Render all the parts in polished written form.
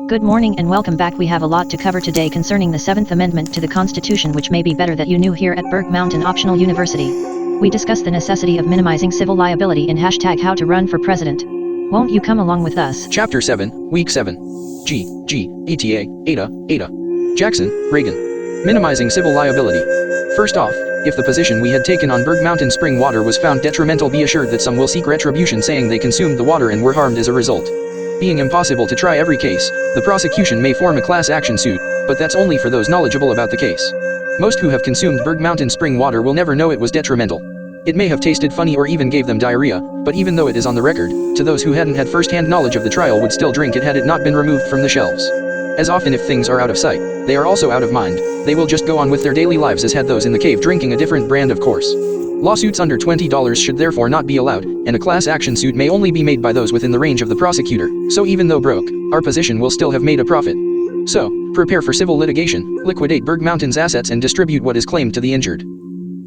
Good morning and welcome back. We have a lot to cover today concerning the 7th Amendment to the Constitution, which may be better that you knew here at Berg-Mountain Optional University. We discuss the necessity of minimizing civil liability in #how to run for president. Won't you come along with us? Chapter 7, Week 7. ETA, ADA. Jackson, Reagan. Minimizing civil liability. First off, if the position we had taken on Berg-Mountain Spring Water was found detrimental, be assured that some will seek retribution, saying they consumed the water and were harmed as a result. Being impossible to try every case, the prosecution may form a class action suit, but that's only for those knowledgeable about the case. Most who have consumed Berg-Mountain Spring Water will never know it was detrimental. It may have tasted funny or even gave them diarrhea, but even though it is on the record, to those who hadn't had first-hand knowledge of the trial would still drink it had it not been removed from the shelves. As often if things are out of sight, they are also out of mind. They will just go on with their daily lives as had those in the cave drinking a different brand, of course. Lawsuits under $20 should therefore not be allowed, and a class action suit may only be made by those within the range of the prosecutor, so even though broke, our position will still have made a profit. So, prepare for civil litigation, liquidate Berg-Mountain's assets and distribute what is claimed to the injured.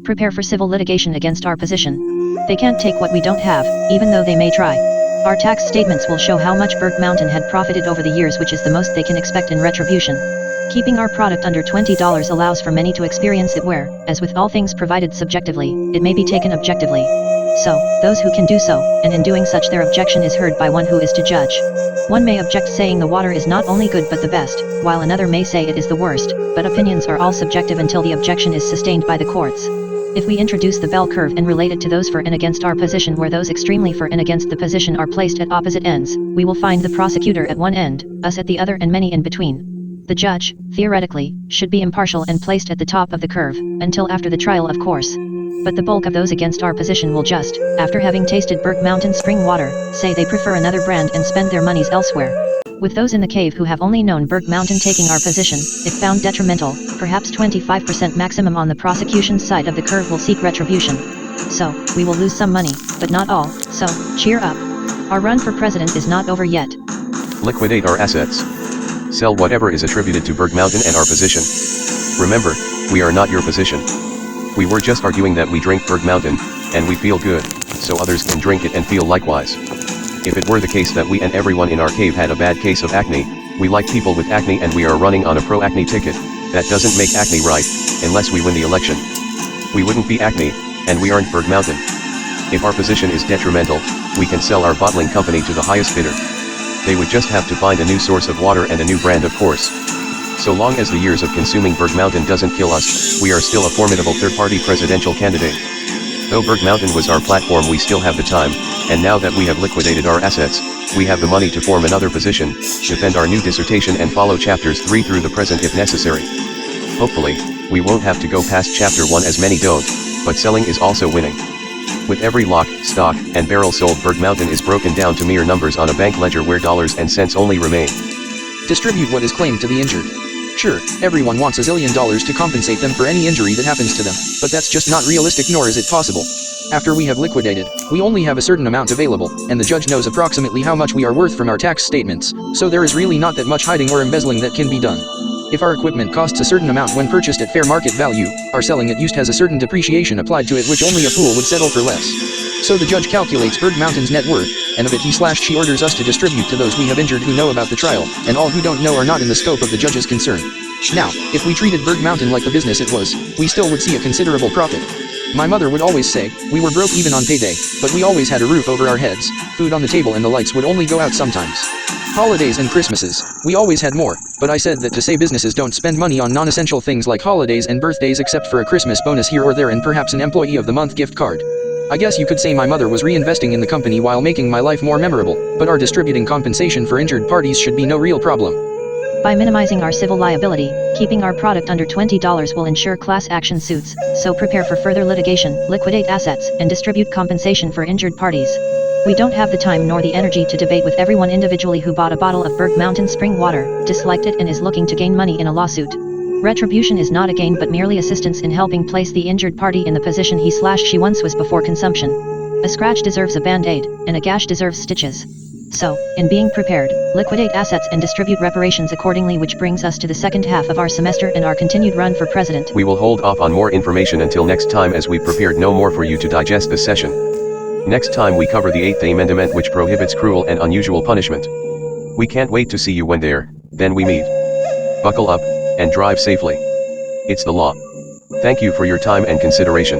Prepare for civil litigation against our position. They can't take what we don't have, even though they may try. Our tax statements will show how much Berg-Mountain had profited over the years, which is the most they can expect in retribution. Keeping our product under $20 allows for many to experience it where, as with all things provided subjectively, it may be taken objectively. So, those who can do so, and in doing such their objection is heard by one who is to judge. One may object saying the water is not only good but the best, while another may say it is the worst, but opinions are all subjective until the objection is sustained by the courts. If we introduce the bell curve and relate it to those for and against our position, where those extremely for and against the position are placed at opposite ends, we will find the prosecutor at one end, us at the other, and many in between. The judge, theoretically, should be impartial and placed at the top of the curve, until after the trial, of course. But the bulk of those against our position will just, after having tasted Berg-Mountain Spring Water, say they prefer another brand and spend their monies elsewhere. With those in the cave who have only known Berg-Mountain taking our position, if found detrimental, perhaps 25% maximum on the prosecution's side of the curve will seek retribution. So, we will lose some money, but not all, so, cheer up. Our run for president is not over yet. Liquidate our assets. Sell whatever is attributed to Berg-Mountain and our position. Remember, we are not your position. We were just arguing that we drink Berg-Mountain, and we feel good, so others can drink it and feel likewise. If it were the case that we and everyone in our cave had a bad case of acne, we like people with acne and we are running on a pro-acne ticket, that doesn't make acne right, unless we win the election. We wouldn't be acne, and we aren't Berg-Mountain. If our position is detrimental, we can sell our bottling company to the highest bidder. They would just have to find a new source of water and a new brand, of course. So long as the years of consuming Berg-Mountain doesn't kill us, we are still a formidable third-party presidential candidate. Though Berg-Mountain was our platform, we still have the time, and now that we have liquidated our assets, we have the money to form another position, defend our new dissertation and follow chapters 3 through the present if necessary. Hopefully, we won't have to go past chapter 1 as many don't, but selling is also winning. With every lock, stock, and barrel sold, Berg-Mountain is broken down to mere numbers on a bank ledger where dollars and cents only remain. Distribute what is claimed to the injured. Sure, everyone wants $1 zillion to compensate them for any injury that happens to them, but that's just not realistic, nor is it possible. After we have liquidated, we only have a certain amount available, and the judge knows approximately how much we are worth from our tax statements, so there is really not that much hiding or embezzling that can be done. If our equipment costs a certain amount when purchased at fair market value, our selling it used has a certain depreciation applied to it which only a fool would settle for less. So the judge calculates Berg-Mountain's net worth, and of it he/she orders us to distribute to those we have injured who know about the trial, and all who don't know are not in the scope of the judge's concern. Now, if we treated Berg-Mountain like the business it was, we still would see a considerable profit. My mother would always say, we were broke even on payday, but we always had a roof over our heads, food on the table, and the lights would only go out sometimes. Holidays and Christmases, we always had more, but I said that to say businesses don't spend money on non-essential things like holidays and birthdays except for a Christmas bonus here or there and perhaps an employee of the month gift card. I guess you could say my mother was reinvesting in the company while making my life more memorable, but our distributing compensation for injured parties should be no real problem. By minimizing our civil liability, keeping our product under $20 will ensure class action suits, so prepare for further litigation, liquidate assets, and distribute compensation for injured parties. We don't have the time nor the energy to debate with everyone individually who bought a bottle of Berg-Mountain Spring Water, disliked it, and is looking to gain money in a lawsuit. Retribution is not a gain but merely assistance in helping place the injured party in the position he/she once was before consumption. A scratch deserves a band-aid, and a gash deserves stitches. So, in being prepared, liquidate assets and distribute reparations accordingly, which brings us to the second half of our semester and our continued run for president. We will hold off on more information until next time, as we prepared no more for you to digest this session. Next time we cover the 8th Amendment, which prohibits cruel and unusual punishment. We can't wait to see you when there. Then we meet. Buckle up, and drive safely. It's the law. Thank you for your time and consideration.